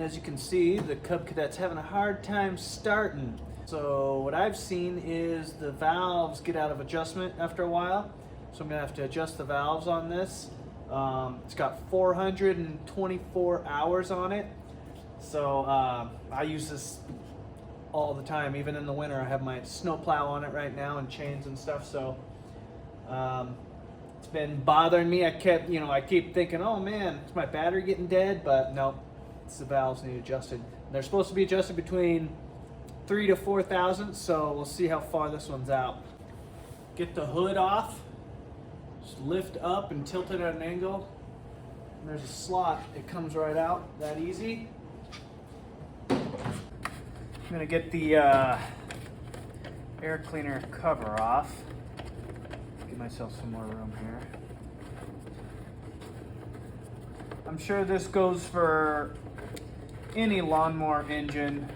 as you can see, the Cub Cadet's having a hard time starting. So what I've seen is the valves get out of adjustment after a while. So I'm gonna have to adjust the valves on this. It's got 424 hours on it. So I use this all the time, even in the winter. I have my snowplow on it right now and chains and stuff. So it's been bothering me. I keep thinking, oh man, is my battery getting dead? But no, it's the valves need adjusted. They're supposed to be adjusted between 3 to 4 thousandths, so we'll see how far this one's out. Get the hood off, just lift up and tilt it at an angle. And there's a slot, it comes right out, that easy. I'm gonna get the air cleaner cover off. Give myself some more room here. I'm sure this goes for any lawnmower engine.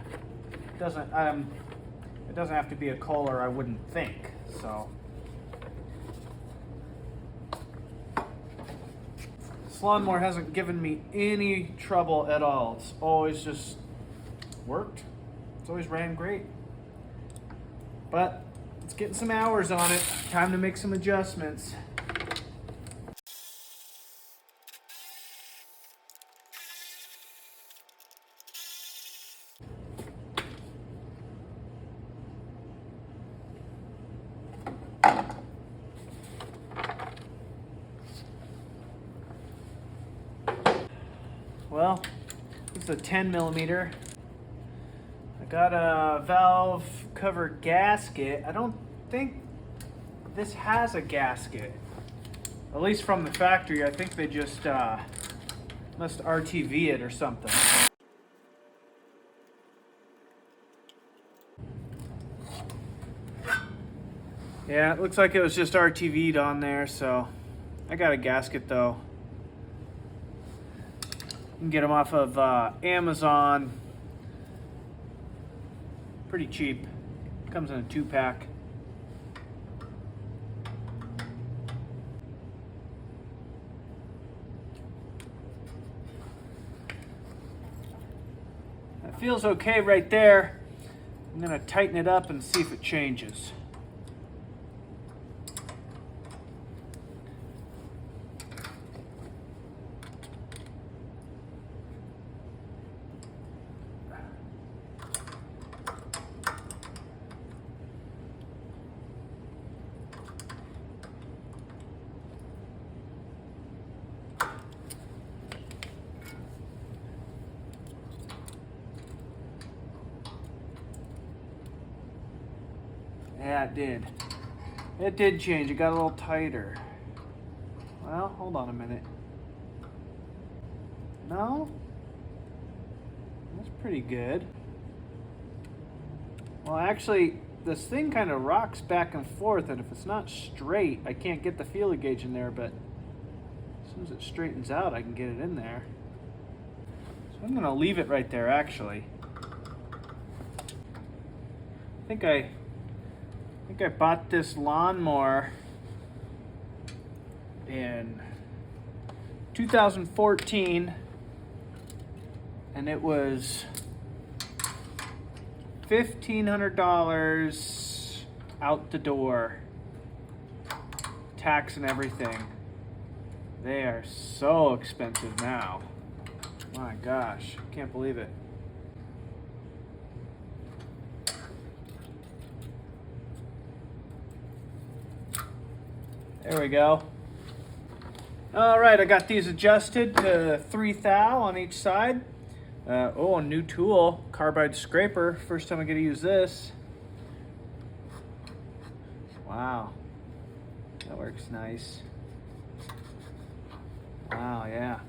It doesn't have to be a Kohler, I wouldn't think. So this lawnmower hasn't given me any trouble at all. It's always just worked. It's always ran great. But it's getting some hours on it. Time to make some adjustments. Well, this is a 10 millimeter. I got a valve cover gasket. I don't think this has a gasket. At least from the factory, I think they just must RTV it or something. Yeah, it looks like it was just RTV'd on there, so I got a gasket though. You can get them off of Amazon. Pretty cheap. Comes in a 2-pack. That feels okay right there. I'm gonna tighten it up and see if it changes. Yeah, it did. It did change. It got a little tighter. Well, hold on a minute. No? That's pretty good. Well, actually, this thing kind of rocks back and forth, and if it's not straight, I can't get the feeler gauge in there, but as soon as it straightens out, I can get it in there. So I'm gonna leave it right there, actually. I think I bought this lawnmower in 2014, and it was $1,500 out the door, tax and everything. They are so expensive now. My gosh, can't believe it. There we go. All right, I got these adjusted to 3 thou on each side. Oh, a new tool, carbide scraper. First time I get to use this. Wow, that works nice. Wow, yeah.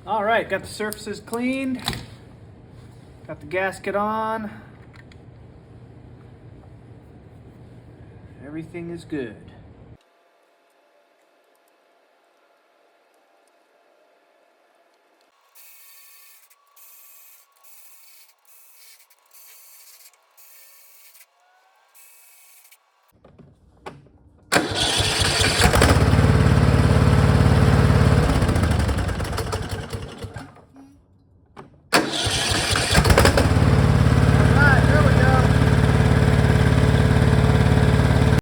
All right, got the surfaces cleaned. Got the gasket on. Everything is good.